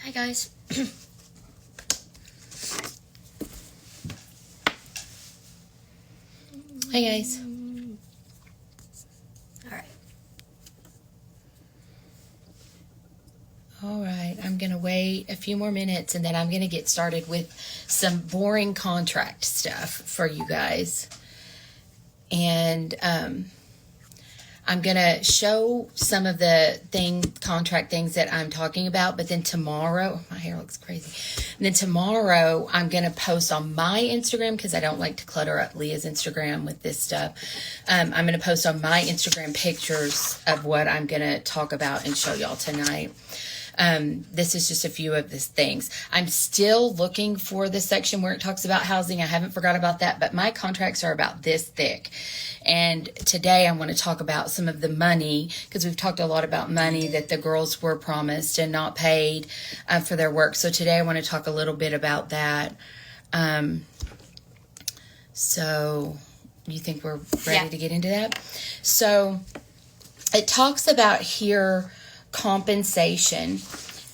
Hi guys. Hi guys. All right, I'm going to wait a few more minutes and then I'm going to get started with some boring contract stuff for you guys. And I'm going to show some of the contract things that I'm talking about, but then tomorrow, my hair looks crazy. And then tomorrow I'm going to post on my Instagram because I don't like to clutter up Leah's Instagram with this stuff. I'm going to post on my Instagram pictures of what I'm going to talk about and show y'all tonight. This is just a few of the things. I'm still looking for the section where it talks about housing. I haven't forgot about that, but my contracts are about this thick. And today I want to talk about some of the money, because we've talked a lot about money that the girls were promised and not paid for their work. So today I want to talk a little bit about that. So you think we're ready to get into that? So it talks about here compensation,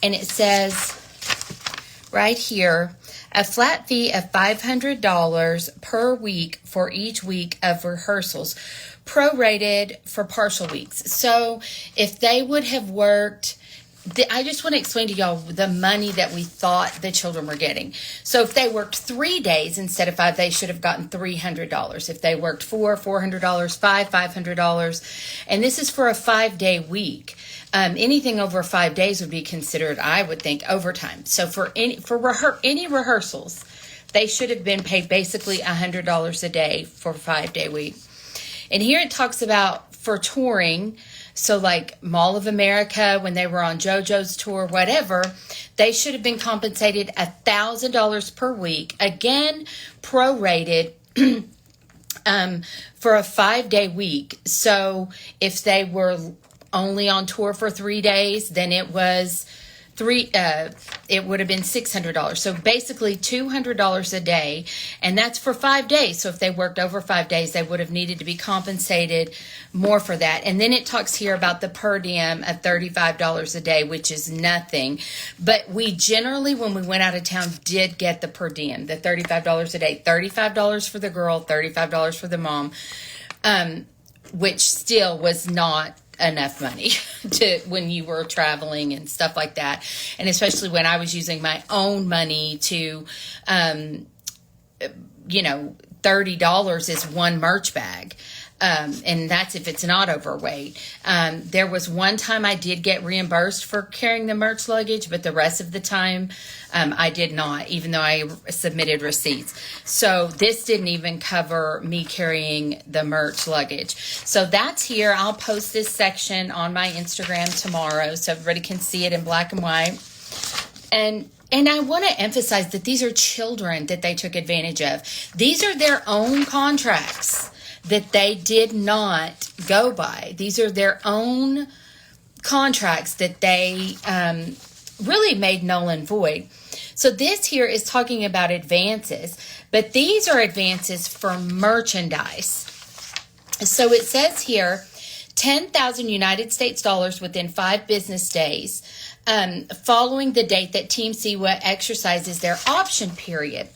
and it says right here, a flat fee of $500 per week for each week of rehearsals, prorated for partial weeks. So if they would have worked, I just want to explain to y'all the money that we thought the children were getting. So if they worked 3 days instead of 5, they should have gotten $300. If they worked 4, $400, 5, $500. And this is for a 5-day week. Anything over 5 days would be considered, I would think, overtime. So for any rehearsals, they should have been paid basically $100 a day for a 5-day week. And here it talks about for touring. So like Mall of America, when they were on JoJo's tour, whatever, they should have been compensated $1,000 per week. Again, prorated for a 5-day week. So if they were only on tour for 3 days, then it was it would have been $600. So basically $200 a day, and that's for 5 days. So if they worked over 5 days, they would have needed to be compensated more for that. And then it talks here about the per diem of $35 a day, which is nothing. But we generally, when we went out of town, did get the per diem, the $35 a day, $35 for the girl, $35 for the mom, which still was not enough money to when you were traveling and stuff like that. And especially when I was using my own money to, $30 is one merch bag. And that's if it's not overweight. There was one time I did get reimbursed for carrying the merch luggage, but the rest of the time I did not, even though I submitted receipts. So this didn't even cover me carrying the merch luggage. So that's here. I'll post this section on my Instagram tomorrow so everybody can see it in black and white. And I want to emphasize that these are children that they took advantage of. These are their own contracts that they did not go by. These are their own contracts that they really made null and void. So this here is talking about advances, but these are advances for merchandise. So it says here, 10,000 United States dollars within 5 business days following the date that Team Siwa exercises their option period.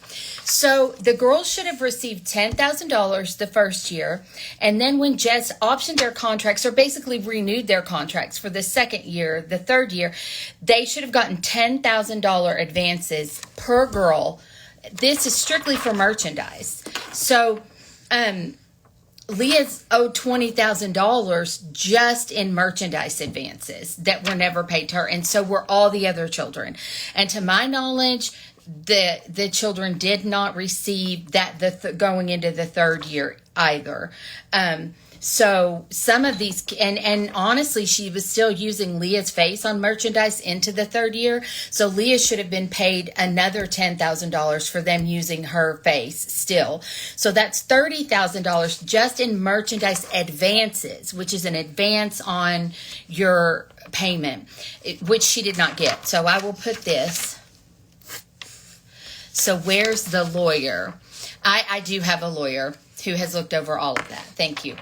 So the girls should have received $10,000 the first year, and then when Jess optioned their contracts, or basically renewed their contracts for the second year, the third year, they should have gotten $10,000 advances per girl. This is strictly for merchandise. So Leah's owed $20,000 just in merchandise advances that were never paid to her, and so were all the other children. And to my knowledge, the children did not receive that going into the third year either. So some of these, and honestly, she was still using Leah's face on merchandise into the third year. So Leah should have been paid another $10,000 for them using her face still. So that's $30,000 just in merchandise advances, which is an advance on your payment, which she did not get. So I will put this. So where's the lawyer? I do have a lawyer who has looked over all of that. Thank you.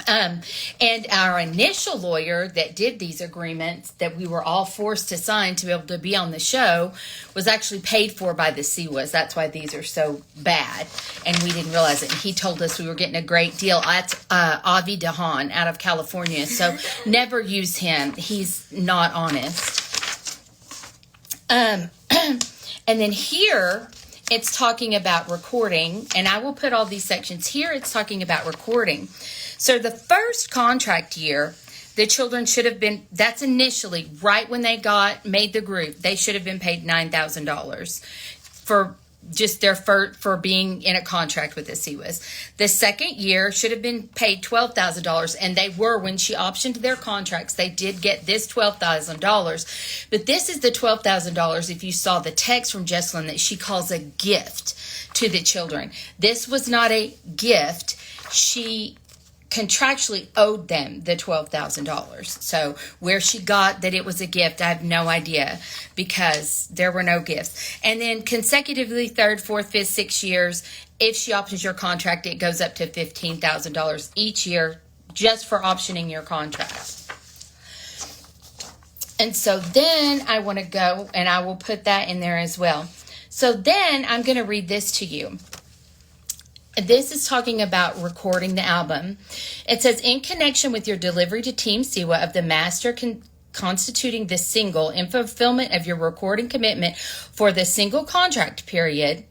And our initial lawyer that did these agreements that we were all forced to sign to be able to be on the show was actually paid for by the CWAs. That's why these are so bad. And we didn't realize it. And he told us we were getting a great deal. That's Avi DeHaan out of California. So never use him. He's not honest. And then here it's talking about recording. And I will put all these sections here. It's talking about recording. So the first contract year, the children should have been, that's initially right when they made the group, they should have been paid $9,000 for just for being in a contract with the CWAS. The second year should have been paid $12,000, and they were, when she optioned their contracts, they did get this $12,000. But this is the $12,000, if you saw the text from Jessalyn, that she calls a gift to the children. This was not a gift. She contractually owed them the $12,000. So where she got that it was a gift, I have no idea, because there were no gifts. And then consecutively, 3rd, 4th, 5th, 6th years, if she options your contract, it goes up to $15,000 each year just for optioning your contract. And so then I want to go, and I will put that in there as well. So then I'm going to read this to you. This is talking about recording the album. It says, in connection with your delivery to Team Siwa of the master constituting the single in fulfillment of your recording commitment for the single contract period,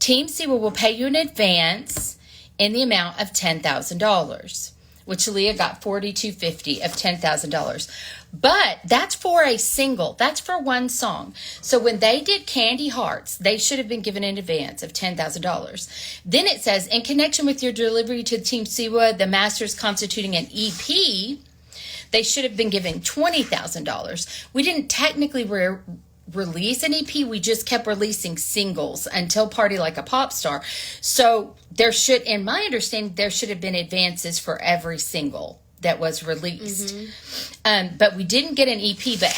Team Siwa will pay you in advance in the amount of $10,000, which Leigha got $4,250 of $10,000. But that's for a single. That's for one song. So when they did Candy Hearts, they should have been given an advance of $10,000. Then it says, in connection with your delivery to Team Siwa, the masters constituting an EP, they should have been given $20,000. We didn't technically release an EP. We just kept releasing singles until Party Like a Pop Star. So there should, in my understanding, there should have been advances for every single that was released. Mm-hmm. But we didn't get an EP. But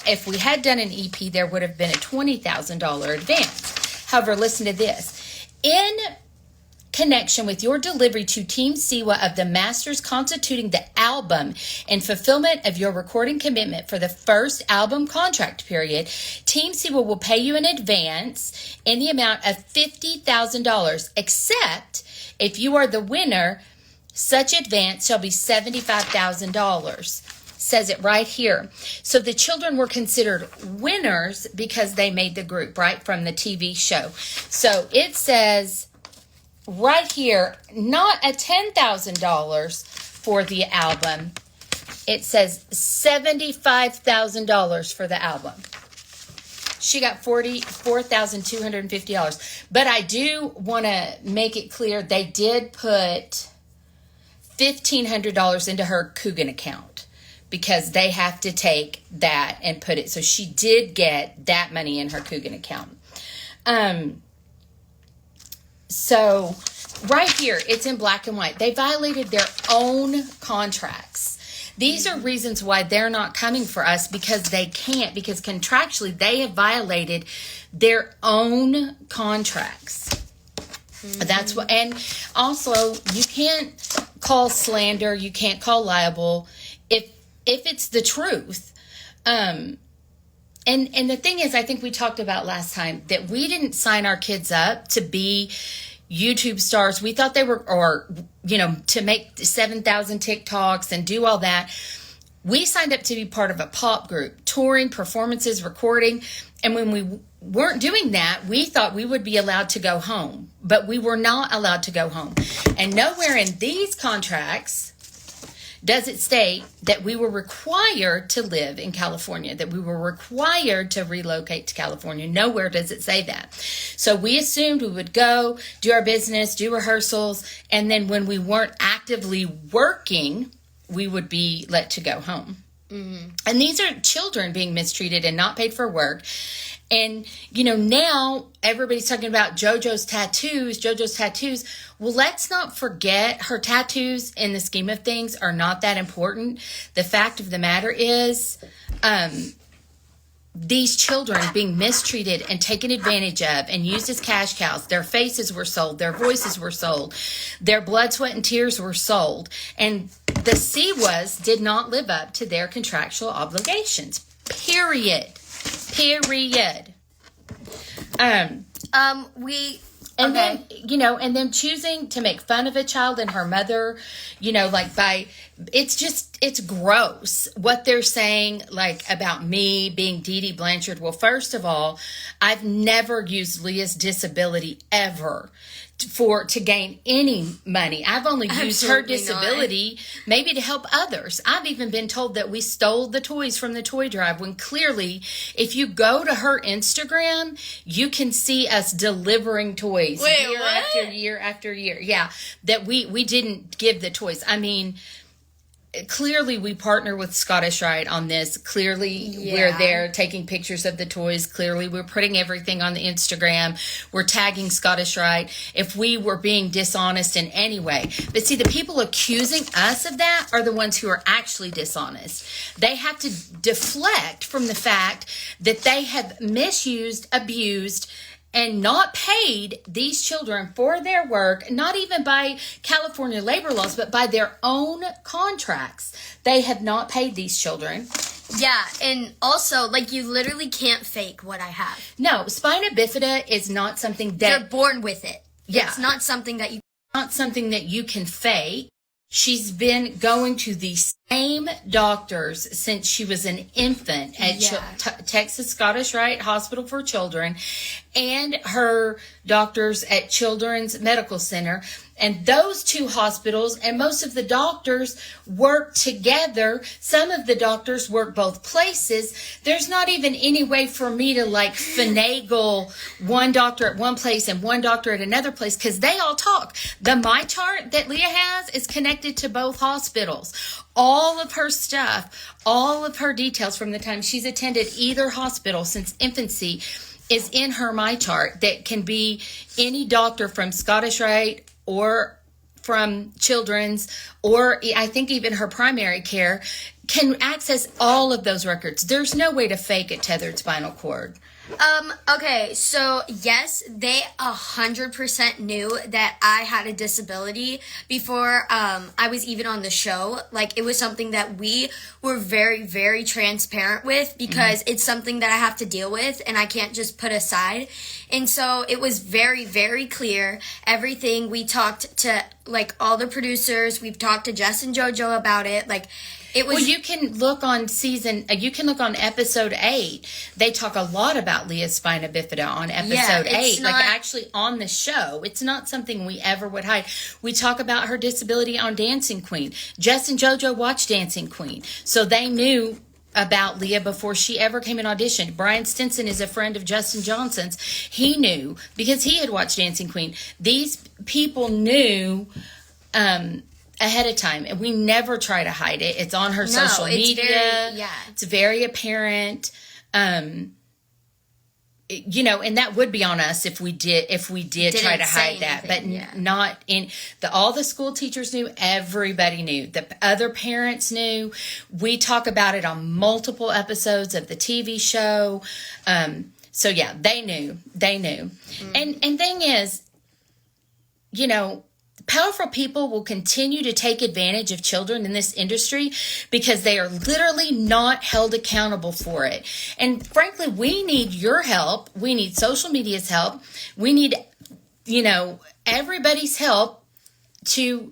if we had done an EP, there would have been a $20,000 advance. However, listen to this. In connection with your delivery to Team Siwa of the masters constituting the album in fulfillment of your recording commitment for the first album contract period, Team Siwa will pay you in advance in the amount of $50,000, except if you are the winner, such advance shall be $75,000. Says it right here. So the children were considered winners because they made the group, right, from the TV show. So it says right here, not a $10,000 for the album. It says $75,000 for the album. She got $44,250. But I do want to make it clear they did put $1,500 into her Coogan account because they have to take that and put it. So she did get that money in her Coogan account. So right here, it's in black and white. They violated their own contracts. These are reasons why they're not coming for us, because they can't, because contractually they have violated their own contracts. Mm-hmm. That's what, and also you can't call slander, you can't call libel if it's the truth. And the thing is, I think we talked about last time that we didn't sign our kids up to be YouTube stars. We thought they were, or, to make 7,000 TikToks and do all that. We signed up to be part of a pop group, touring, performances, recording. And when we weren't doing that, we thought we would be allowed to go home, but we were not allowed to go home. And nowhere in these contracts does it state that we were required to live in California, that we were required to relocate to California. Nowhere does it say that. So we assumed we would go, do our business, do rehearsals, and then when we weren't actively working, we would be let to go home. Mm-hmm. And these are children being mistreated and not paid for work. And, now everybody's talking about JoJo's tattoos. Well, let's not forget her tattoos in the scheme of things are not that important. The fact of the matter is, these children being mistreated and taken advantage of and used as cash cows. Their faces were sold. Their voices were sold. Their blood, sweat, and tears were sold. And the CWAs did not live up to their contractual obligations. Period. And then, and then choosing to make fun of a child and her mother, it's gross what they're saying, about me being Dee Dee Blanchard. Well, first of all, I've never used Leah's disability ever to gain any money. I've only used her disability maybe to help others. I've even been told that we stole the toys from the toy drive, when clearly, if you go to her Instagram, you can see us delivering toys year after year after year. Yeah, that we didn't give the toys. I mean, clearly we partner with Scottish Rite on this. Clearly we're there taking pictures of the toys. Clearly we're putting everything on the Instagram. We're tagging Scottish Rite. If we were being dishonest in any way. But see, the people accusing us of that are the ones who are actually dishonest. They have to deflect from the fact that they have misused, abused, and not paid these children for their work, not even by California labor laws, but by their own contracts. They have not paid these children. Yeah, and also, you literally can't fake what I have. No, spina bifida is not something that... You're born with it. Yeah. It's not something that you can fake. She's been going to the same doctors since she was an infant at Texas Scottish Rite Hospital for Children, and her doctors at Children's Medical Center. And those two hospitals and most of the doctors work together. Some of the doctors work both places. There's not even any way for me to finagle one doctor at one place and one doctor at another place, because they all talk. The My Chart that Leah has is connected to both hospitals. All of her stuff, all of her details from the time she's attended either hospital since infancy is in her My Chart, that can be any doctor from Scottish Rite or from Children's, or I think even her primary care, can access all of those records. There's no way to fake a tethered spinal cord. Okay, so yes, they 100% knew that I had a disability before I was even on the show. It was something that we were very, very transparent with, because it's something that I have to deal with and I can't just put aside. And so it was very, very clear. Everything, we talked to all the producers, we've talked to Jess and JoJo about it. It was. Well, you can look on episode 8. They talk a lot about Leah's spina bifida on episode 8. Actually on the show. It's not something we ever would hide. We talk about her disability on Dancing Queen. Jess and JoJo watched Dancing Queen, so they knew about Leah before she ever came and auditioned. Brian Stinson is a friend of Justin Johnson's. He knew because he had watched Dancing Queen. These people knew ahead of time, and we never try to hide it. It's on her social media. It's very apparent. And that would be on us if we did try to hide that, but not in all the school teachers knew, everybody knew, the other parents knew. We talk about it on multiple episodes of the TV show. So yeah, they knew. And thing is, powerful people will continue to take advantage of children in this industry because they are literally not held accountable for it. And frankly, we need your help. We need social media's help. We need, everybody's help to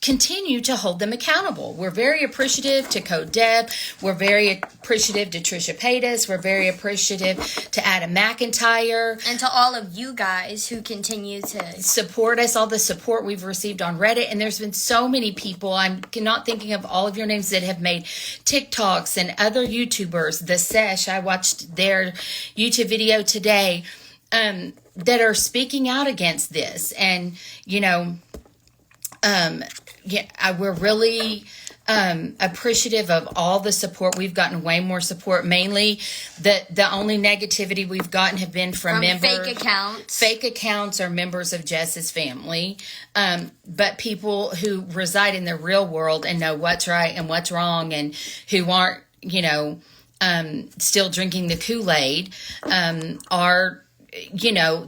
continue to hold them accountable. We're very appreciative to Code Deb. We're very appreciative to Trisha Paytas. We're very appreciative to Adam McIntyre. And to all of you guys who continue to support us, all the support we've received on Reddit. And there's been so many people, I'm not thinking of all of your names, that have made TikToks, and other YouTubers. The Sesh, I watched their YouTube video today, that are speaking out against this. And, we're really appreciative of all the support. We've gotten way more support. Mainly, the only negativity we've gotten have been from members. Fake accounts. Fake accounts are members of Jess's family. But people who reside in the real world and know what's right and what's wrong, and who aren't, still drinking the Kool-Aid,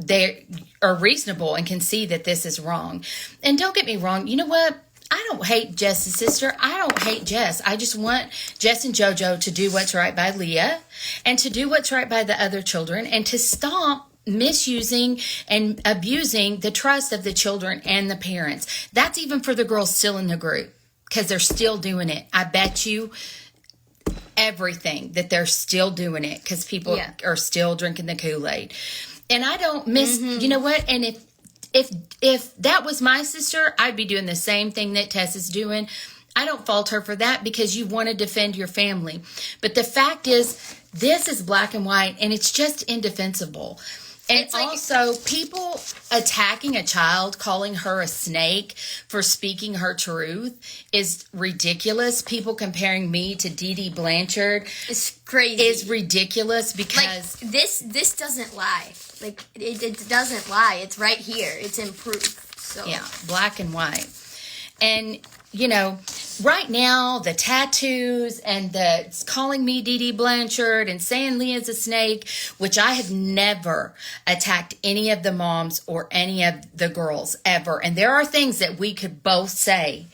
they are reasonable and can see that this is wrong. And don't get me wrong, you know what? I don't hate Jess's sister. I don't hate Jess. I just want Jess and JoJo to do what's right by Leigha and to do what's right by the other children and to stop misusing and abusing the trust of the children and the parents. That's even for the girls still in the group because they're still doing it. I bet you everything that they're still doing it because people are still drinking the Kool-Aid. And I don't miss, you know what? And if that was my sister, I'd be doing the same thing that Tess is doing. I don't fault her for that because you want to defend your family. But the fact is, this is black and white and it's just indefensible. And it's also, people attacking a child, calling her a snake for speaking her truth is ridiculous. People comparing me to Dee Dee Blanchard is crazy. Is ridiculous because this doesn't lie. Like it doesn't lie. It's right here. It's in proof. So yeah, black and white. And you know, right now, the tattoos and the calling me Dee Dee Blanchard and saying Leah's a snake, which I have never attacked any of the moms or any of the girls ever. And there are things that we could both say,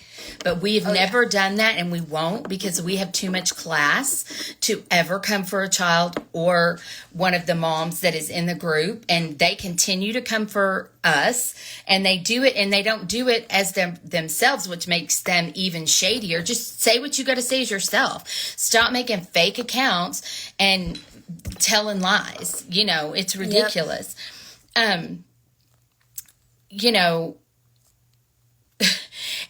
but we've never done that and we won't because we have too much class to ever come for a child or one of the moms that is in the group. And they continue to come for us and they do it and they don't do it as themselves, which makes them even shadier. Just say what you got to say as yourself. Stop making fake accounts and telling lies. You know, it's ridiculous. You know,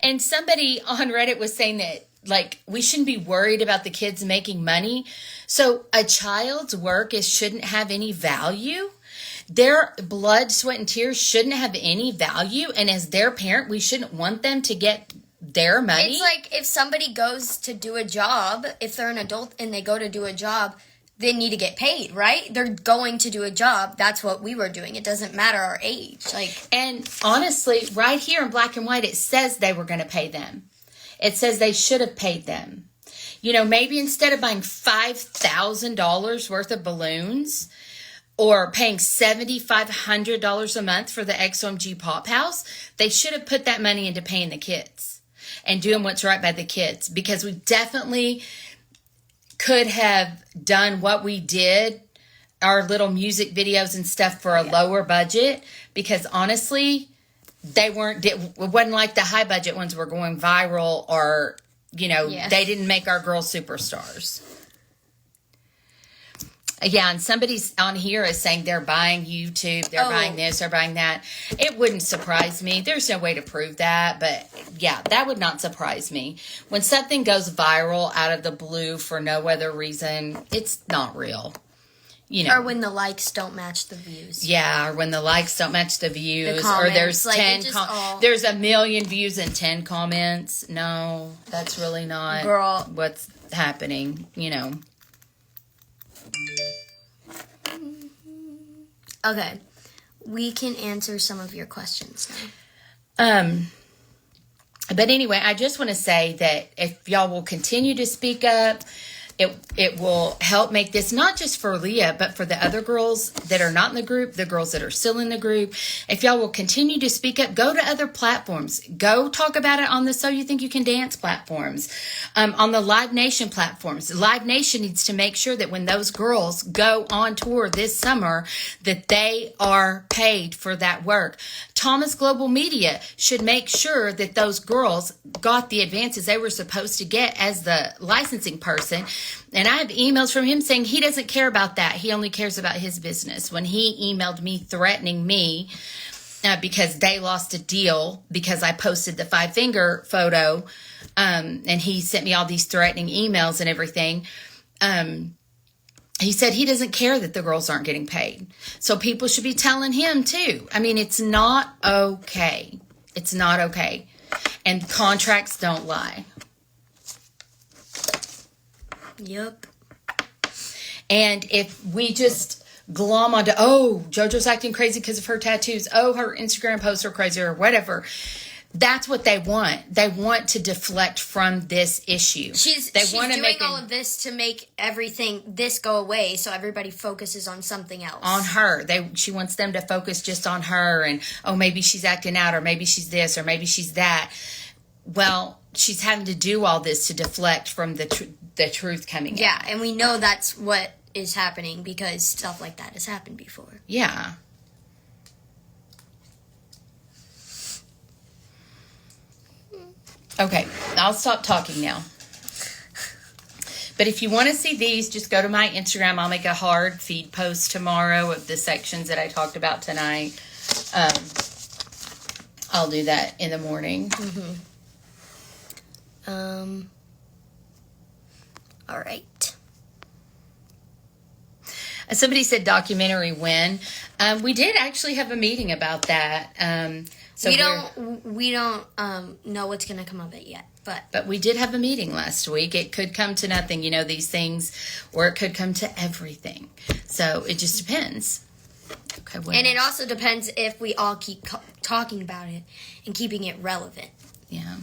and somebody on Reddit was saying that, like, we shouldn't be worried about the kids making money. So a child's work shouldn't have any value. Their blood, sweat, and tears shouldn't have any value. And as their parent, we shouldn't want them to get their money. It's like if somebody goes to do a job, if they're an adult and they go to do a job, they need to get paid, right? They're going to do a job. That's what we were doing. It doesn't matter our age. And honestly, right here in black and white, it says they were going to pay them. It says they should have paid them. You know, maybe instead of buying $5,000 worth of balloons or paying $7,500 a month for the XOMG Pop House, they should have put that money into paying the kids and doing what's right by the kids, because we definitely could have done what we did, our little music videos and stuff, for a lower budget, because honestly, it wasn't like the high budget ones were going viral or, you know, they didn't make our girls superstars. Yeah, and somebody's on here is saying they're buying YouTube, they're buying this, they're buying that. It wouldn't surprise me. There's no way to prove that, but yeah, that would not surprise me. When something goes viral out of the blue for no other reason, it's not real. You know. Or when the likes don't match the views. Yeah, or when the likes don't match the views. The comments, or there's like 10 there's 1 million views and 10 comments. No, that's really not what's happening, you know. Okay, we can answer some of your questions now. But anyway, I just want to say that if y'all will continue to speak up, it will help make this not just for Leigha, but for the other girls that are not in the group, the girls that are still in the group. If y'all will continue to speak up, go to other platforms. Go talk about it on the So You Think You Can Dance platforms, on the Live Nation platforms. Live Nation needs to make sure that when those girls go on tour this summer, that they are paid for that work. Thomas Global Media should make sure that those girls got the advances they were supposed to get as the licensing person. And I have emails from him saying he doesn't care about that. He only cares about his business. When he emailed me threatening me because they lost a deal because I posted the 5-finger photo, and he sent me all these threatening emails and everything, he said he doesn't care that the girls aren't getting paid. So people should be telling him too. I mean, it's not okay. It's not okay. And contracts don't lie. Yep. And if we just glom onto, JoJo's acting crazy because of her tattoos, her Instagram posts are crazy or whatever, that's what they want. They want to deflect from this issue. She's doing all of this to make this go away so everybody focuses on something else. On her. She wants them to focus just on her and, maybe she's acting out or maybe she's this or maybe she's that. well, she's having to do all this to deflect from the truth coming out. Yeah, and we know that's what is happening because stuff like that has happened before. Yeah. Okay, I'll stop talking now. But if you want to see these, just go to my Instagram. I'll make a hard feed post tomorrow of the sections that I talked about tonight. I'll do that in the morning. All right. Somebody said documentary when. We did actually have a meeting about that. So we don't know what's going to come of it yet. But we did have a meeting last week. It could come to nothing, these things, or it could come to everything. So it just depends. Okay. And it also depends if we all keep talking about it and keeping it relevant. Yeah.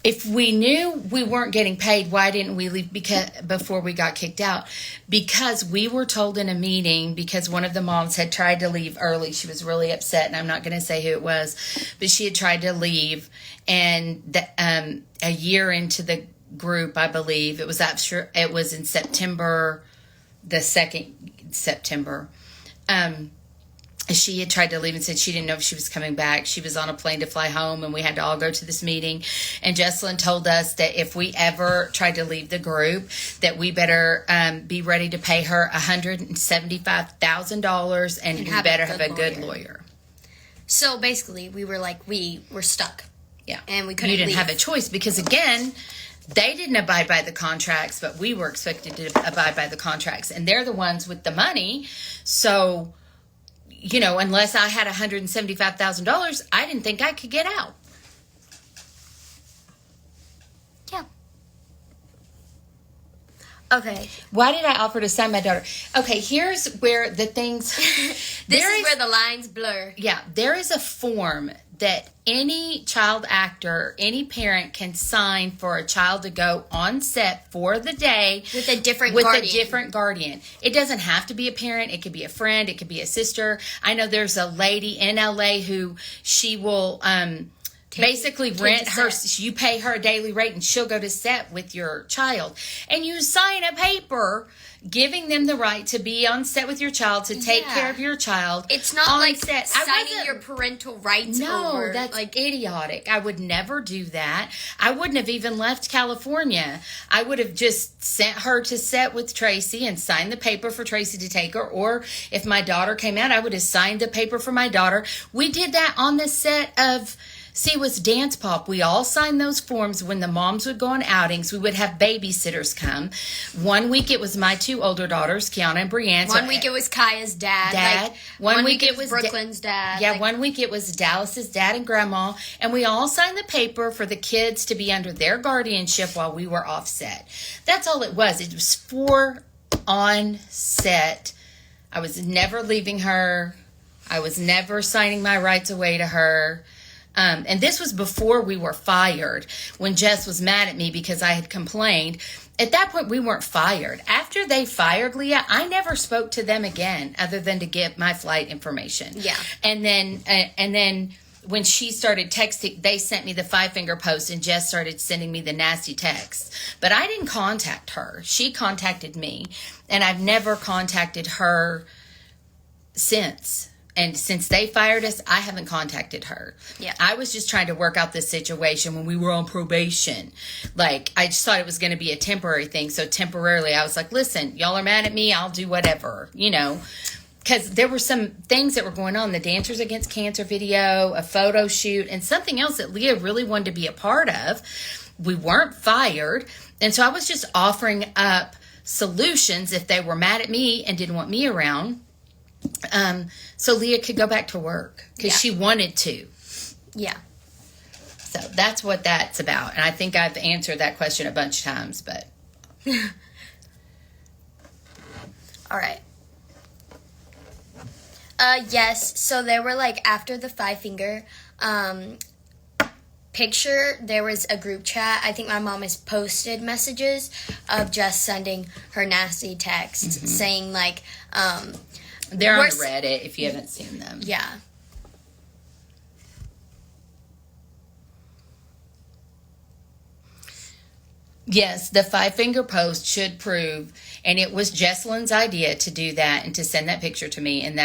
If we knew we weren't getting paid, why didn't we leave before we got kicked out? Because we were told in a meeting, because one of the moms had tried to leave early. She was really upset, and I'm not going to say who it was, but she had tried to leave. And a year into the group, I believe, it was in September, the 2nd September, she had tried to leave and said she didn't know if she was coming back. She was on a plane to fly home, and we had to all go to this meeting. And Jessalyn told us that if we ever tried to leave the group, that we better be ready to pay her $175,000, and we better have a good lawyer. So basically, we were stuck. Yeah. And we couldn't You didn't leave. have a choice because, again, they didn't abide by the contracts, but we were expected to abide by the contracts. And they're the ones with the money. So, unless I had $175,000, I didn't think I could get out. Yeah. Okay. Why did I offer to sign my daughter? Okay, here's where the things... This is where the lines blur. Yeah, there is a form that any child actor, any parent can sign for a child to go on set for the day with a different guardian. It doesn't have to be a parent. It could be a friend. It could be a sister. I know there's a lady in LA who she will basically rent her. You pay her a daily rate, and she'll go to set with your child, and you sign a paper giving them the right to be on set with your child, to take care of your child. It's not on like set. signing your parental rights over. No, that's idiotic. I would never do that. I wouldn't have even left California. I would have just sent her to set with Tracy and signed the paper for Tracy to take her. Or if my daughter came out, I would have signed the paper for my daughter. We did that on the set of... See, it was Dance Pop. We all signed those forms when the moms would go on outings. We would have babysitters come. 1 week it was my 2 older daughters, Kiana and Brianne. 1 week it was Kaya's dad. One week it was Brooklyn's dad. Yeah, 1 week it was Dallas's dad and grandma. And we all signed the paper for the kids to be under their guardianship while we were offset. That's all it was. It was for on set. I was never leaving her. I was never signing my rights away to her. And this was before we were fired, when Jess was mad at me because I had complained. At that point, we weren't fired. After they fired Leigha, I never spoke to them again other than to get my flight information. Yeah. And then when she started texting, they sent me the 5-finger post, and Jess started sending me the nasty texts. But I didn't contact her. She contacted me, and I've never contacted her since. And since they fired us, I haven't contacted her. Yeah. I was just trying to work out this situation when we were on probation. Like, I just thought it was going to be a temporary thing. So temporarily, I was like, listen, y'all are mad at me. I'll do whatever, Because there were some things that were going on. The Dancers Against Cancer video, a photo shoot, and something else that Leigha really wanted to be a part of. We weren't fired. And so I was just offering up solutions if they were mad at me and didn't want me around. So Leigha could go back to work because she wanted to. Yeah. So that's what that's about. And I think I've answered that question a bunch of times, but. All right. Yes. So there were after the 5-finger, picture, there was a group chat. I think my mom has posted messages of just sending her nasty texts saying they're on Reddit if you haven't seen them. Yeah. Yes, the 5-finger post should prove, and it was Jesselyn's idea to do that and to send that picture to me, and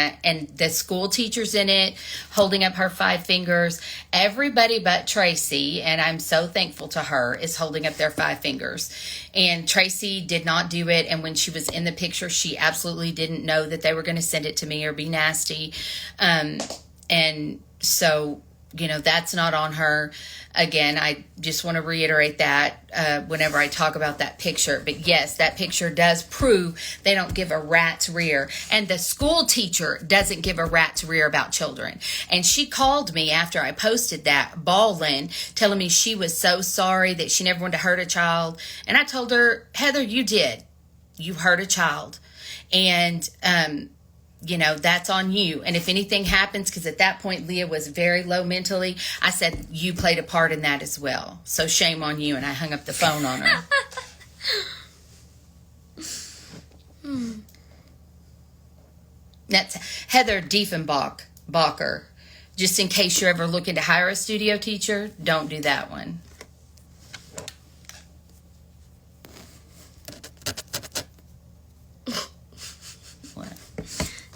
the school teachers in it holding up her 5 fingers. Everybody but Tracy, and I'm so thankful to her, is holding up their 5 fingers. And Tracy did not do it, and when she was in the picture, she absolutely didn't know that they were going to send it to me or be nasty. And so, that's not on her. Again, I just want to reiterate that whenever I talk about that picture. But yes, that picture does prove they don't give a rat's rear. And the school teacher doesn't give a rat's rear about children. And she called me after I posted that, bawling, telling me she was so sorry that she never wanted to hurt a child. And I told her, Heather, you did. You hurt a child. And, that's on you. And if anything happens, because at that point, Leigha was very low mentally, I said, you played a part in that as well. So shame on you. And I hung up the phone on her. That's Heather Diefenbacher. Just in case you're ever looking to hire a studio teacher, don't do that one.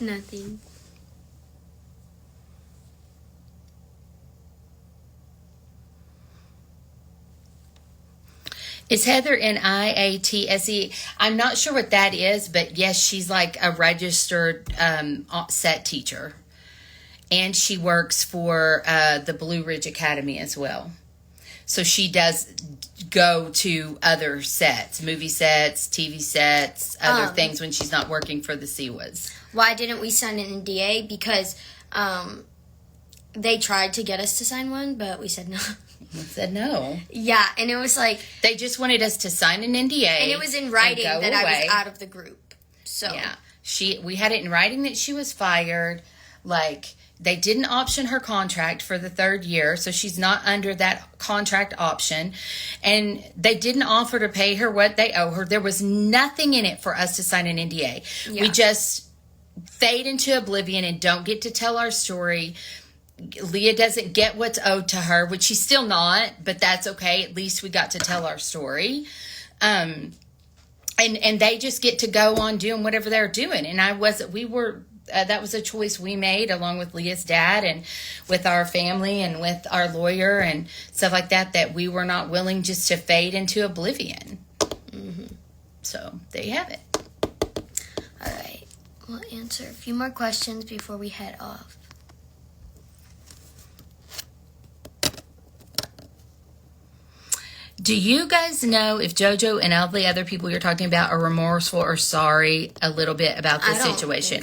Nothing. Is Heather in IATSE? I'm not sure what that is, but yes, she's like a registered set teacher. And she works for the Blue Ridge Academy as well. So she does go to other sets, movie sets, TV sets, other things when she's not working for the CWAs. Why didn't we sign an NDA? Because they tried to get us to sign one, but we said no. We said no. Yeah, and it was like... They just wanted us to sign an NDA. And it was in writing that I was out of the group. So yeah, we had it in writing that she was fired. Like, they didn't option her contract for the 3rd year, so she's not under that contract option. And they didn't offer to pay her what they owe her. There was nothing in it for us to sign an NDA. Yeah. We just fade into oblivion and don't get to tell our story. Leigha doesn't get what's owed to her, which she's still not, but that's okay. At least we got to tell our story. And they just get to go on doing whatever they're doing. And that was a choice we made along with Leah's dad and with our family and with our lawyer and stuff like that we were not willing just to fade into oblivion. Mm-hmm. So there you have it. All right. We'll answer a few more questions before we head off. Do you guys know if JoJo and all the other people you're talking about are remorseful or sorry a little bit about this situation?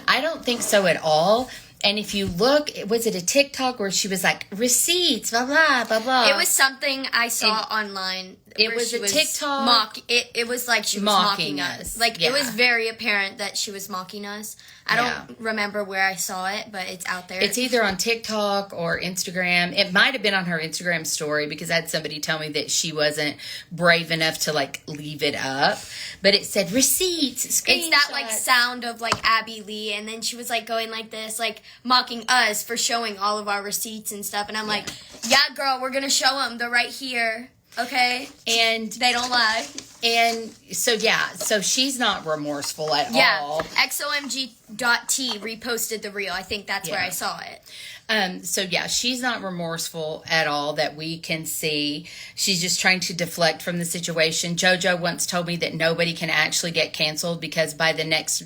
I don't think so at all. And if you look, was it a TikTok where she was like, receipts, blah, blah, blah, blah. It was something I saw online. It was a TikTok. It was like she was mocking us. Like, it was very apparent that she was mocking us. I don't remember where I saw it, but it's out there. It's either on TikTok or Instagram. It might have been on her Instagram story because I had somebody tell me that she wasn't brave enough to, like, leave it up. But it said receipts, screenshots. It's that, like, sound of, like, Abby Lee. And then she was, like, going like this, like, mocking us for showing all of our receipts and stuff. And I'm like, yeah, girl, we're going to show them. They're right here. Okay? And they don't lie. And so she's not remorseful at all. XOMG.T reposted the reel. I think that's where I saw it. She's not remorseful at all that we can see. She's just trying to deflect from the situation. JoJo once told me that nobody can actually get canceled because by the next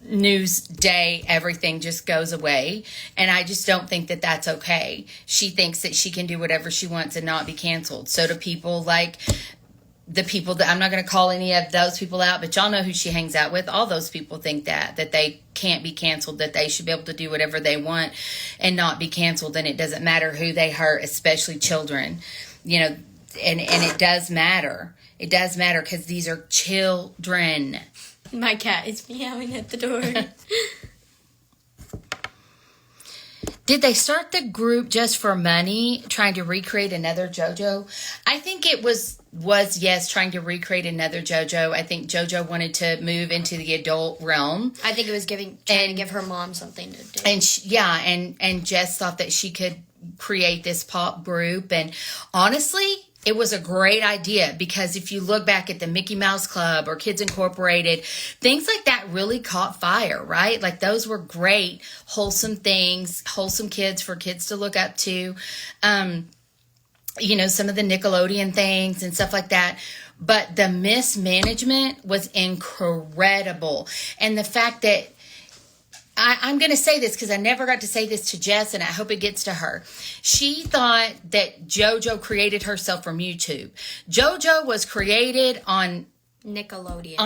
news day everything just goes away, and I just don't think that that's okay. She thinks that she can do whatever she wants and not be canceled. So do people like the people that I'm not going to call any of those people out, but y'all know who she hangs out with. All those people think that they can't be canceled, that they should be able to do whatever they want and not be canceled, and it doesn't matter who they hurt, especially children, and it does matter. It does matter because these are children. My cat is meowing at the door. Did they start the group just for money, trying to recreate another JoJo? I think it was yes, trying to recreate another JoJo. I think JoJo wanted to move into the adult realm. I think it was trying to give her mom something to do. And Jess thought that she could create this pop group. And honestly, it was a great idea, because if you look back at the Mickey Mouse Club or Kids Incorporated, things like that really caught fire, right? Like those were great, wholesome things, wholesome kids for kids to look up to. You know, some of the Nickelodeon things and stuff like that. But the mismanagement was incredible. And the fact that I'm going to say this because I never got to say this to Jess, and I hope it gets to her. She thought that JoJo created herself from YouTube. JoJo was created on Nickelodeon.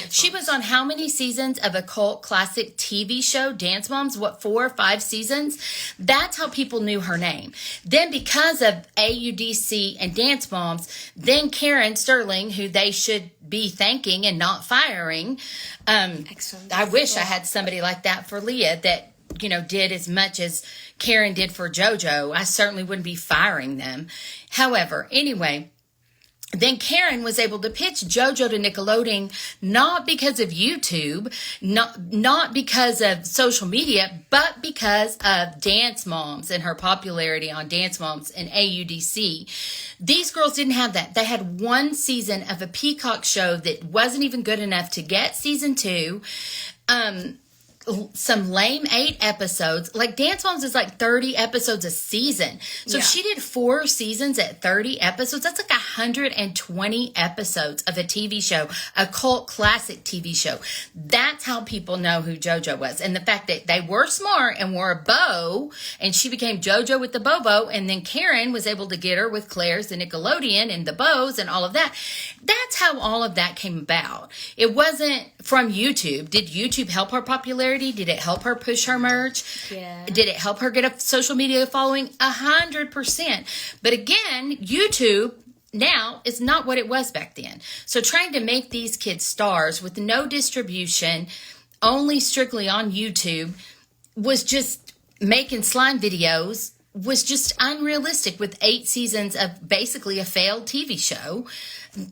She was on how many seasons of a cult classic TV show, Dance Moms? What, 4 or 5 seasons? That's how people knew her name. Then because of AUDC and Dance Moms, then Karen Sterling, who they should be thanking and not firing. Excellent. I wish I had somebody like that for Leigha that, you know, did as much as Karen did for JoJo. I certainly wouldn't be firing them. However, anyway, then Karen was able to pitch JoJo to Nickelodeon, not because of YouTube, not because of social media, but because of Dance Moms and her popularity on Dance Moms and AUDC. These girls didn't have that. They had 1 season of a Peacock show that wasn't even good enough to get season 2. Some lame 8 episodes. Like Dance Moms is like 30 episodes a season. So if she did 4 seasons at 30 episodes, that's like 120 episodes of a TV show, a cult classic TV show. That's how people know who JoJo was. And the fact that they were smart and wore a bow, and she became JoJo with the bow, and then Karen was able to get her with Claire's, the Nickelodeon, and the bows and all of that. That's how all of that came about. It wasn't from YouTube. Did YouTube help her popularity? Did it help her push her merch? Yeah. Did it help her get a social media following? 100%. But again, YouTube now is not what it was back then. So trying to make these kids stars with no distribution, only strictly on YouTube, was just making slime videos, was just unrealistic with 8 seasons of basically a failed TV show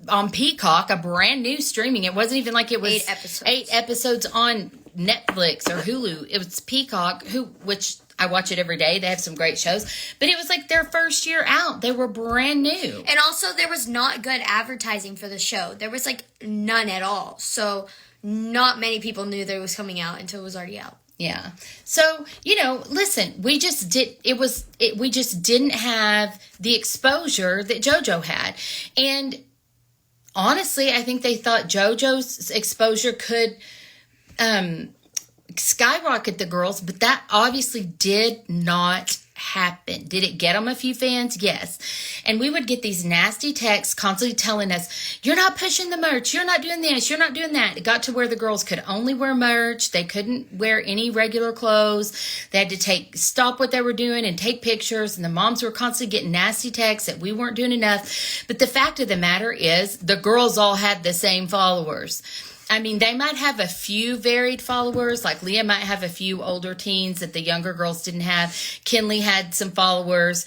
on Peacock, a brand new streaming. It wasn't even like it was 8 episodes on Netflix or Hulu. It was Peacock, which I watch it every day. They have some great shows. But it was like their first year out. They were brand new. And also there was not good advertising for the show. There was like none at all. So not many people knew that it was coming out until it was already out. Yeah. So, you know, listen, we just didn't have the exposure that JoJo had. And honestly, I think they thought JoJo's exposure could skyrocket the girls, but that obviously did not happen. Did it get them a few fans? Yes. And we would get these nasty texts constantly telling us, you're not pushing the merch, you're not doing this, you're not doing that. It got to where the girls could only wear merch. They couldn't wear any regular clothes. They had to stop what they were doing and take pictures, and the moms were constantly getting nasty texts that we weren't doing enough. But the fact of the matter is, the girls all had the same followers. I mean, they might have a few varied followers, like Leigha might have a few older teens that the younger girls didn't have. Kinley had some followers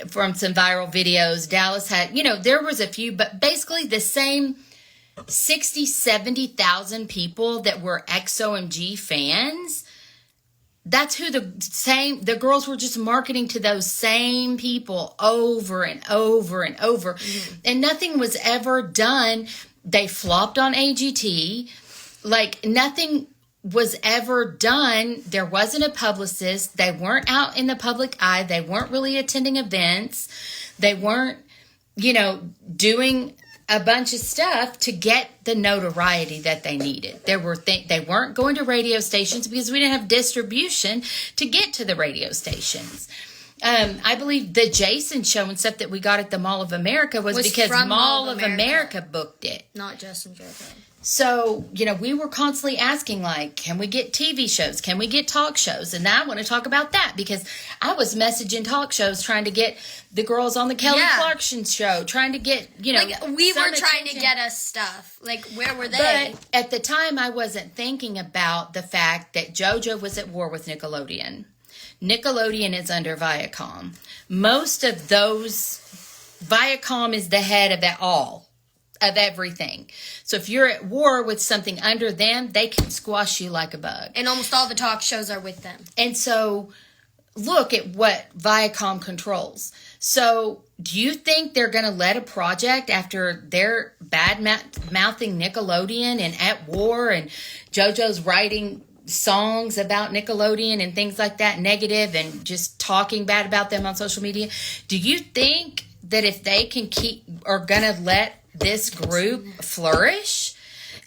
from some viral videos. Dallas had, there was a few, but basically the same 60, 70,000 people that were XOMG fans. That's who the girls were just marketing to those same people over and over and over. Mm-hmm. And nothing was ever done. They flopped on AGT. Like, nothing was ever done. There wasn't a publicist. They weren't out in the public eye. They weren't really attending events. They weren't, doing a bunch of stuff to get the notoriety that they needed. They weren't going to radio stations because we didn't have distribution to get to the radio stations. I believe the Jason show and stuff that we got at the Mall of America was because Mall of America booked it. Not Justin JoJo. So, we were constantly asking, like, can we get TV shows? Can we get talk shows? And I want to talk about that because I was messaging talk shows trying to get the girls on the Kelly Clarkson show, trying to get, Like, we were trying to get us stuff. Like, where were they? But at the time, I wasn't thinking about the fact that JoJo was at war with Nickelodeon. Nickelodeon is under Viacom. Most of those, Viacom is the head of it all, of everything. So if you're at war with something under them, they can squash you like a bug. And almost all the talk shows are with them. And so look at what Viacom controls. So do you think they're going to let a project after they're bad-mouthing Nickelodeon and at war, and JoJo's writing songs about Nickelodeon and things like that, negative, and just talking bad about them on social media? Do you think that if they can are going to let this group flourish,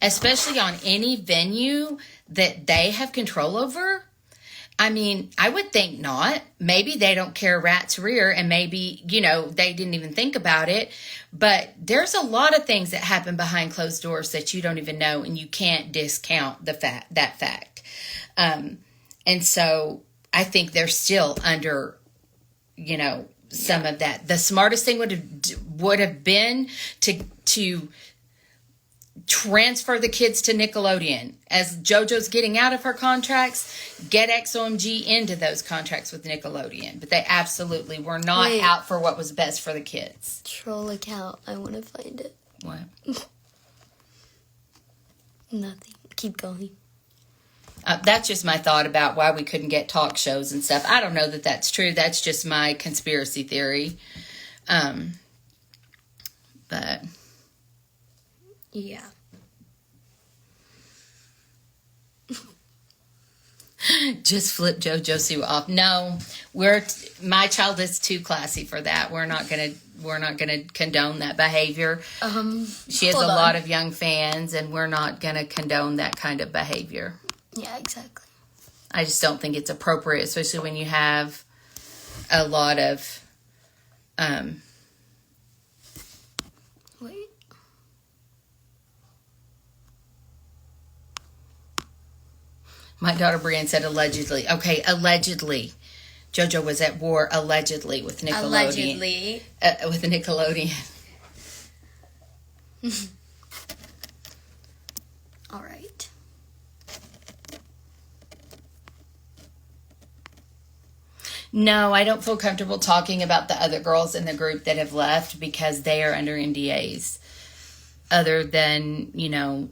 especially on any venue that they have control over? I mean, I would think not. Maybe they don't care a rat's rear, and maybe, they didn't even think about it. But there's a lot of things that happen behind closed doors that you don't even know, and you can't discount that fact. And so I think they're still under, some of that. The smartest thing would have been to transfer the kids to Nickelodeon. As JoJo's getting out of her contracts, get XOMG into those contracts with Nickelodeon. But they absolutely were not out for what was best for the kids. Troll account. I want to find it. What? Nothing. Keep going. That's just my thought about why we couldn't get talk shows and stuff. I don't know that that's true. That's just my conspiracy theory. But yeah. Just flip JoJo Sue off. No, my child is too classy for that. We're not gonna condone that behavior. She has a lot of young fans, and we're not gonna condone that kind of behavior. Yeah, exactly. I just don't think it's appropriate, especially when you have a lot of Wait. My daughter Brienne said allegedly. Okay, allegedly. JoJo was at war allegedly with Nickelodeon. Allegedly. With Nickelodeon. All right. No, I don't feel comfortable talking about the other girls in the group that have left because they are under NDAs. Other than,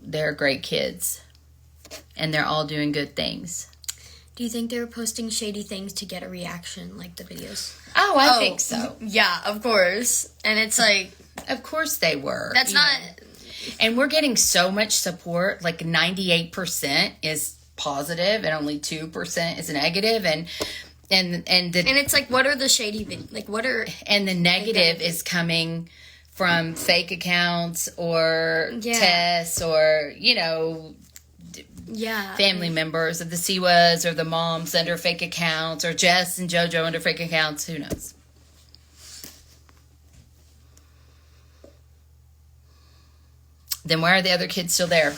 they're great kids. And they're all doing good things. Do you think they were posting shady things to get a reaction, like the videos? Oh, I think so. Yeah, of course. And it's like... Of course they were. That's not... And we're getting so much support. Like 98% is positive and only 2% is negative. And it's like, what are the shady... Like, what are... And the negative is coming from fake accounts or tests or, family members of the Siwas or the moms under fake accounts or Jess and JoJo under fake accounts. Who knows? Then why are the other kids still there?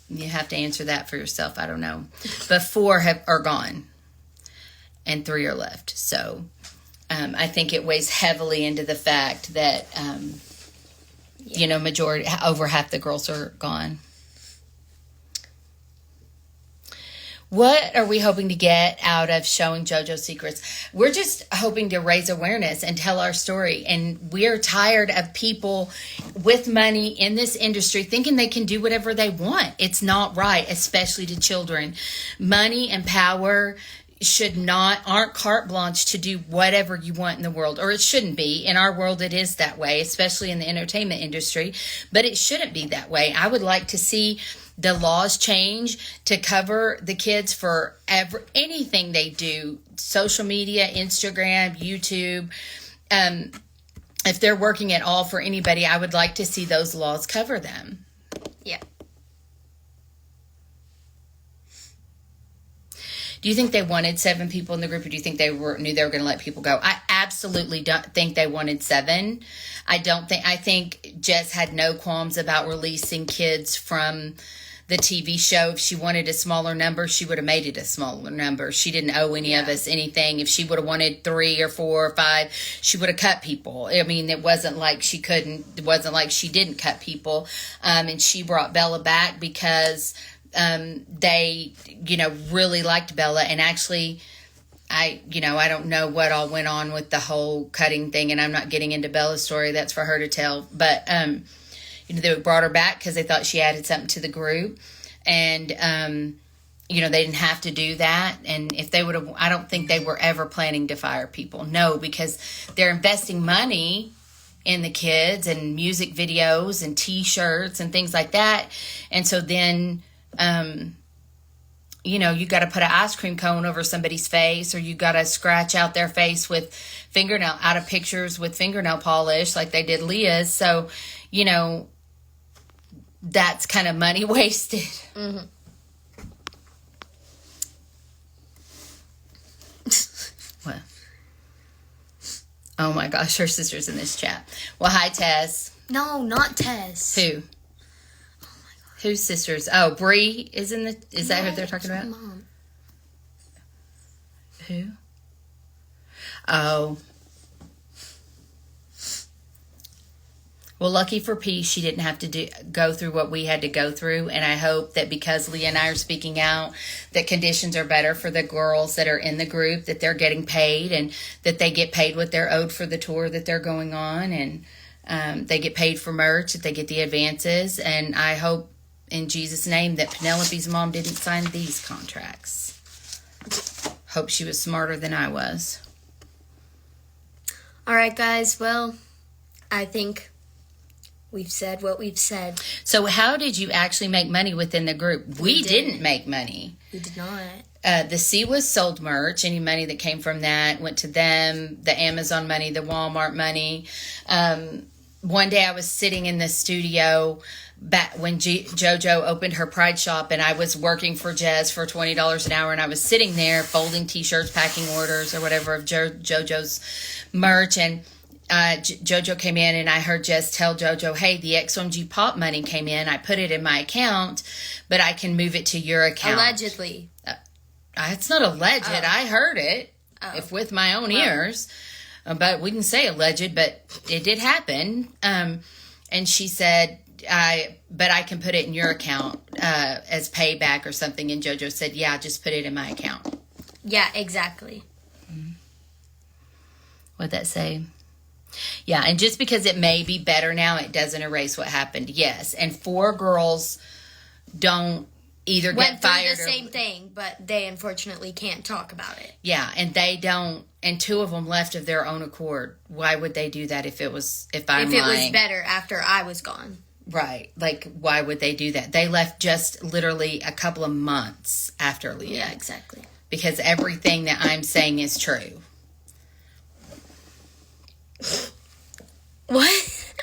You have to answer that for yourself. I don't know. But 4 are gone and 3 are left. So I think it weighs heavily into the fact that, majority, over half the girls are gone. What are we hoping to get out of showing JoJo's secrets? We're just hoping to raise awareness and tell our story. And we're tired of people with money in this industry thinking they can do whatever they want. It's not right, especially to children. Money and power aren't carte blanche to do whatever you want in the world, or it shouldn't be. In our world, it is that way, especially in the entertainment industry, but it shouldn't be that way. I would like to see the laws change to cover the kids for anything they do, social media, Instagram, YouTube. If they're working at all for anybody, I would like to see those laws cover them. Yeah. Do you think they wanted 7 people in the group, or do you think they knew they were going to let people go? I absolutely don't think they wanted 7. I think Jess had no qualms about releasing kids from the TV show. If she wanted a smaller number, she would have made it a smaller number. She didn't owe any of us anything. If she would have wanted 3 or 4 or 5, she would have cut people. I mean, it wasn't like she didn't cut people. And she brought Bella back because they, really liked Bella. And actually, I don't know what all went on with the whole cutting thing, and I'm not getting into Bella's story. That's for her to tell. But, they brought her back because they thought she added something to the group. And they didn't have to do that. And if they would have, I don't think they were ever planning to fire people. No, because they're investing money in the kids and music videos and T-shirts and things like that. And so then, you got to put an ice cream cone over somebody's face, or you got to scratch out their face with out of pictures with fingernail polish like they did Leah's. So, that's kind of money wasted. Mm-hmm. What? Oh my gosh, her sister's in this chat. Well, hi, Tess. No, not Tess. Who? Whose sisters? Oh, Bree is in the. Is that who they're talking about? Mom. Who? Oh. Well, lucky for Peace, she didn't have to go through what we had to go through. And I hope that because Leah and I are speaking out, that conditions are better for the girls that are in the group, that they're getting paid, and that they get paid what they're owed for the tour that they're going on. And they get paid for merch, that they get the advances. And I hope in Jesus' name that Penelope's mom didn't sign these contracts. Hope she was smarter than I was. All right, guys. Well, I think we've said what we've said. So how did you actually make money within the group? We didn't make money. We did not. The C was sold merch. Any money that came from that went to them. The Amazon money, the Walmart money. One day I was sitting in the studio back when JoJo opened her Pride shop, and I was working for Jez for $20 an hour, and I was sitting there folding T-shirts, packing orders or whatever of JoJo's merch, and JoJo came in, and I heard Jess tell JoJo, hey, the XOMG Pop money came in. I put it in my account, but I can move it to your account. Allegedly. It's not alleged. Oh. I heard it if with my own ears. But we can say alleged, but it did happen. And she said, but I can put it in your account as payback or something. And JoJo said, yeah, just put it in my account. Yeah, exactly. What'd that say? Yeah, and just because it may be better now, it doesn't erase what happened. Yes, and 4 girls don't either Went get fired through the same thing, but they unfortunately can't talk about it. Yeah, and they don't, and 2 of them left of their own accord. Why would they do that if I'm lying? If it was better after I was gone. Right, like why would they do that? They left just literally a couple of months after Leah. Yeah, exactly. Because everything that I'm saying is true. What?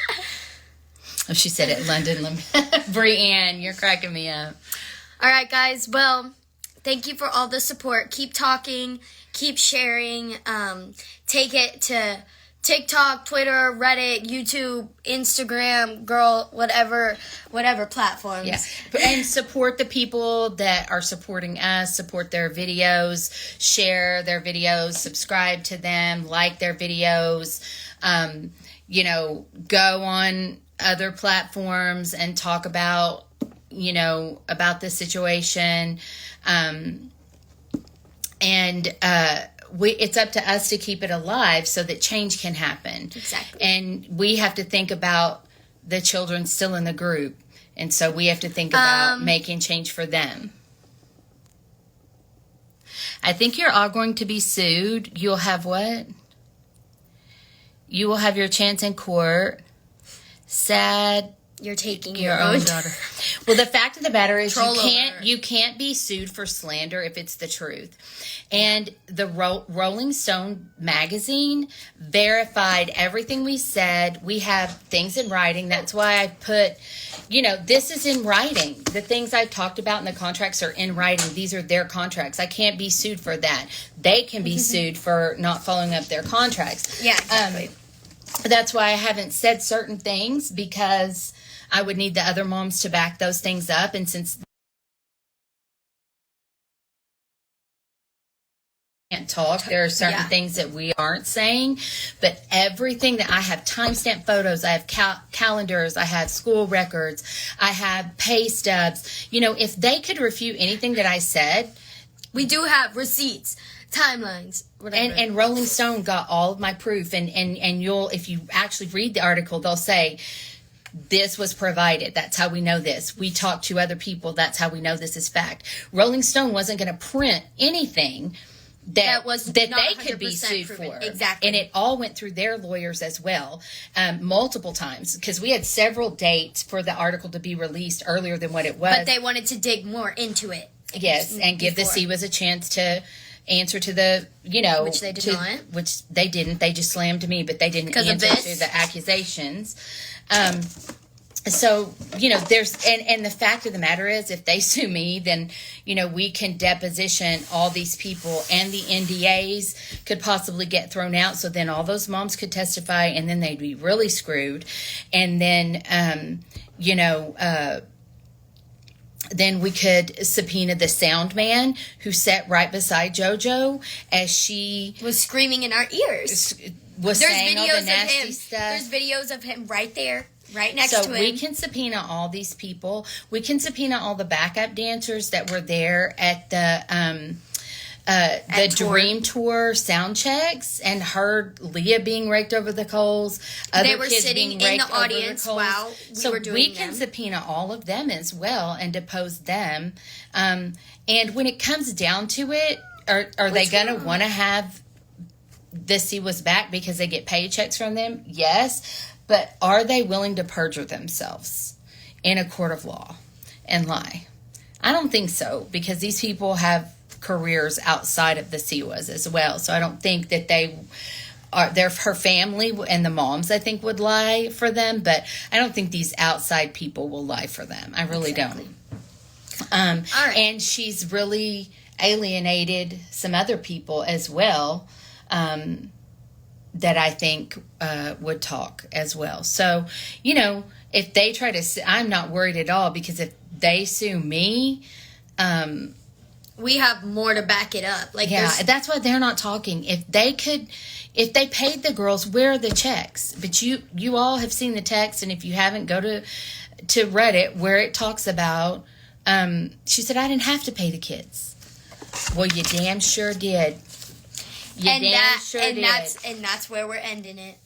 Oh, she said it, London. Brianne, you're cracking me up. All right, guys. Well, thank you for all the support. Keep talking. Keep sharing. Take it to TikTok, Twitter, Reddit, YouTube, Instagram, girl, whatever platforms. Yeah. And support the people that are supporting us. Support their videos. Share their videos. Subscribe to them. Like their videos. Go on other platforms and talk about about this situation. It's up to us to keep it alive so that change can happen. Exactly. And we have to think about the children still in the group. And so we have to think about making change for them. I think you're all going to be sued. You'll have what? You will have your chance in court. Sad. You're taking your own daughter. Well, the fact of the matter is you can't be sued for slander if it's the truth. And the Rolling Stone magazine verified everything we said. We have things in writing. That's why I put, this is in writing. The things I talked about in the contracts are in writing. These are their contracts. I can't be sued for that. They can be sued for not following up their contracts. Yeah, exactly. That's why I haven't said certain things, because I would need the other moms to back those things up. And since we can't talk, there are certain things that we aren't saying. But everything that I have, timestamp photos, I have calendars, I have school records, I have pay stubs. If they could refute anything that I said. We do have receipts, timelines, whatever. And Rolling Stone got all of my proof. And you'll, if you actually read the article, they'll say, This was provided. That's how we know this. We talked to other people. That's how we know this is fact. Rolling Stone wasn't going to print anything that they could be sued for. Exactly. And it all went through their lawyers as well, multiple times, because we had several dates for the article to be released earlier than what it was. But they wanted to dig more into it. Yes, and give the CWAs a chance to answer to the, which they did not. Which they didn't. They just slammed me, but they didn't answer to the accusations. So, there's, and the fact of the matter is, if they sue me, then, we can deposition all these people, and the NDAs could possibly get thrown out. So then all those moms could testify, and then they'd be really screwed. And then, then we could subpoena the sound man who sat right beside JoJo as she was screaming in our ears. Was saying all the nasty stuff. There's videos of him right there. Right next to him. So we can subpoena all these people. We can subpoena all the backup dancers that were there at the Dream Tour sound checks and heard Leigha being raked over the coals. They were sitting in the audience while we were doing them. So we can subpoena all of them as well and depose them. And when it comes down to it, are they going to want to have the CWAs back because they get paychecks from them? Yes. But are they willing to perjure themselves in a court of law and lie? I don't think so, because these people have careers outside of the CWAs as well. So I don't think that her family and the moms, I think, would lie for them. But I don't think these outside people will lie for them. I really don't. All right. And she's really alienated some other people as well. That I think would talk as well. So, if they try to I'm not worried at all, because if they sue me, we have more to back it up. That's why they're not talking. If they paid the girls, where are the checks? But you all have seen the text, and if you haven't, go to Reddit where it talks about, she said, I didn't have to pay the kids. Well, you damn sure did. And that's where we're ending it.